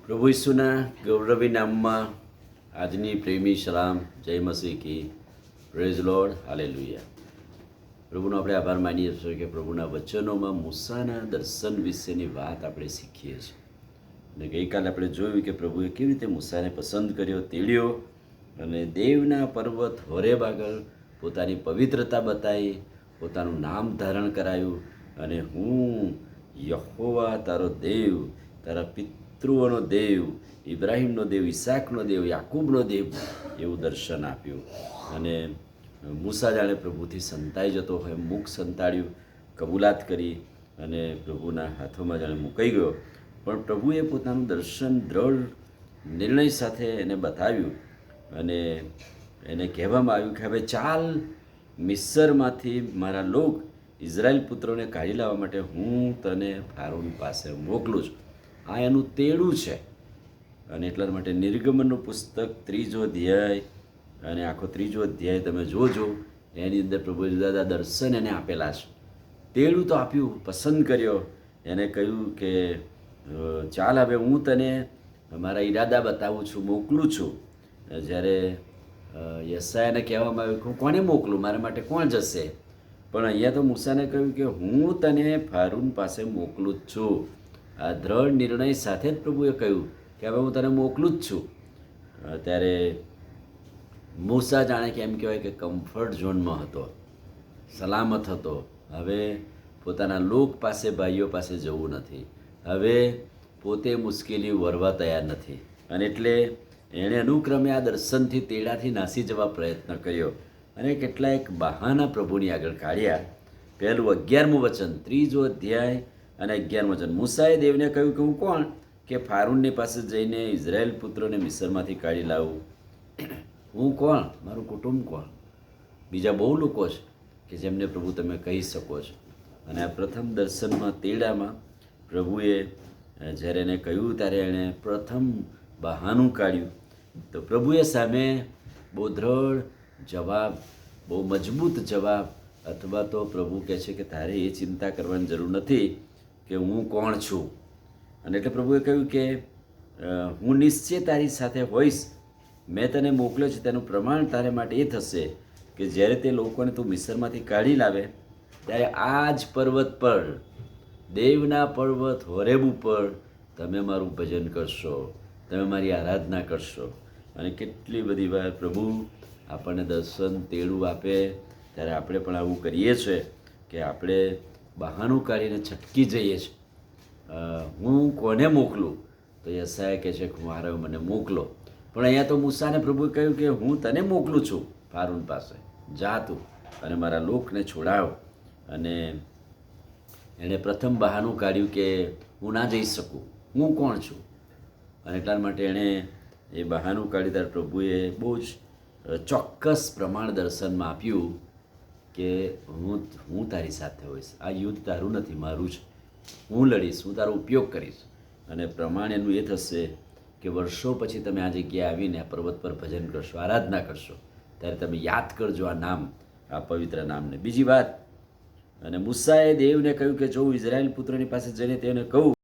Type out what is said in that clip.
પ્રભુ ઈસુના ગૌરવી નામમાં આજની પ્રેમી સલામ જય મસીહ કી. Praise Lord, hallelujah. પ્રભુનો આપણે આભાર માનીએ છીએ કે પ્રભુના વચનોમાં મૂસાના દર્શન વિશેની વાત આપણે શીખીએ છીએ. અને ગઈકાલે આપણે જોયું કે પ્રભુએ કેવી રીતે મૂસાને પસંદ કર્યો, તેડ્યો અને દેવના પર્વત હોરેબ આગળ પોતાની પવિત્રતા બતાવી, પોતાનું નામ ધારણ કરાયું અને હું યહોવા તારો દેવ, તારા પિતૃઓનો દેવ, ઇબ્રાહીમનો દેવ, ઈસાકનો દેવ, યાકૂબનો દેવ એવું દર્શન આપ્યું. અને મૂસા જાણે પ્રભુથી સંતાઈ જતો હોય મુખ સંતાડ્યું, કબૂલાત કરી અને પ્રભુના હાથોમાં જાણે મુકાઈ ગયો. પણ પ્રભુએ પોતાનું દર્શન દ્રઢ નિર્ણય સાથે એને બતાવ્યું અને એને કહેવામાં આવ્યું કે હવે ચાલ, મિસ્રમાંથી મારા લોક ઇઝરાયલ પુત્રોને કાઢી લાવવા માટે હું તને ફારૂન પાસે મોકલું છું. આ એનું તેડું છે. અને એટલા માટે નિર્ગમનનું પુસ્તક 3 અધ્યાય અને આખો 3 અધ્યાય તમે જોજો. એની અંદર પ્રભુએ જુદા જુદા દર્શન એને આપેલા છે. તેડું તો આપ્યું, પસંદ કર્યો, એને કહ્યું કે ચાલ હવે હું તને મારા ઈરાદા બતાવું છું, મોકલું છું. જ્યારે યશાયાને કહેવામાં આવ્યું કે કોને મોકલું, મારા માટે કોણ જશે? પણ અહીંયા તો મૂસાને કહ્યું કે હું તને ફારૂન પાસે મોકલું જ છું. આ દ્રઢ નિર્ણય સાથે જ પ્રભુએ કહ્યું કે હવે હું તને મોકલું જ છું. ત્યારે મૂસા જાણે કે એમ કહેવાય કે કમ્ફર્ટ ઝોનમાં હતો, સલામત હતો. હવે પોતાના લોક પાસે, ભાઈઓ પાસે જવું નથી. હવે પોતે મુશ્કેલી વરવા તૈયાર નથી. અને એટલે એણે અનુક્રમે આ દર્શનથી, તેડાથી નાસી જવા પ્રયત્ન કર્યો અને કેટલાક બહાના પ્રભુની આગળ કાઢ્યા. પહેલું 11મું વચન, 3 અધ્યાય અને 11મું વચન. મૂસાએ દેવને કહ્યું કે હું કોણ કે ફારૂનની પાસે જઈને ઇઝરાયલ પુત્રોને મિસ્રમાંથી કાઢી લાવું? હું કોણ? મારું કુટુંબ કોણ? બીજા બહુ લોકો છે કે જેમને પ્રભુ તમે કહી શકો છો. અને આ પ્રથમ દર્શનમાં, તેડામાં પ્રભુએ જ્યારે એને કહ્યું ત્યારે એણે પ્રથમ બહાનું કાઢ્યું. તો પ્રભુએ સામે બહુ દ્રઢ જવાબ, બહુ મજબૂત જવાબ, અથવા તો પ્રભુ કહે છે કે તારે એ ચિંતા કરવાની જરૂર નથી કે હું કોણ છું. અને એટલે પ્રભુએ કહ્યું કે હું નિશ્ચય તારી સાથે હોઈશ. મેં તને મોકલ્યો છે તેનું પ્રમાણ તારે માટે એ થશે કે જ્યારે તે લોકોને તું મિસ્રમાંથી કાઢી લાવે ત્યારે આ જ પર્વત પર, દેવના પર્વત હોરેબ ઉપર તમે મારું ભજન કરશો, તમે મારી આરાધના કરશો. અને કેટલી બધી વાર પ્રભુ આપણને દર્શન, તેડું આપે ત્યારે આપણે પણ આવું કરીએ છીએ કે આપણે બહાનું કાઢીને છટકી જઈએ છીએ. હું કોને મોકલું? તો યશાયા કહે છે કે મારે મને મોકલો. પણ અહીંયા તો મૂસાને પ્રભુએ કહ્યું કે હું તને મોકલું છું ફારૂન પાસે, જા તું અને મારા લોકને છોડાવ. અને એણે પ્રથમ બહાનું કાઢ્યું કે હું ના જઈ શકું, હું કોણ છું? અને એટલા માટે એણે એ બહાનું કાઢી ત્યારે પ્રભુએ બહુ જ ચોક્કસ પ્રમાણ દર્શનમાં આપ્યું કે હું તારી સાથે હોઈશ. આ યુદ્ધ તારું નથી, મારું છે. હું લડીશ, હું તારો ઉપયોગ કરીશ. અને પ્રમાણ એનું એ થશે કે વર્ષો પછી તમે આ જગ્યાએ આવીને આ પર્વત પર ભજન કરશો, આરાધના કરશો, ત્યારે તમે યાદ કરજો આ નામ, આ પવિત્ર નામને. બીજી વાત, અને મૂસાએ દેવને કહ્યું કે જો ઇઝરાયલ પુત્રોની પાસે જઈને તેને કહું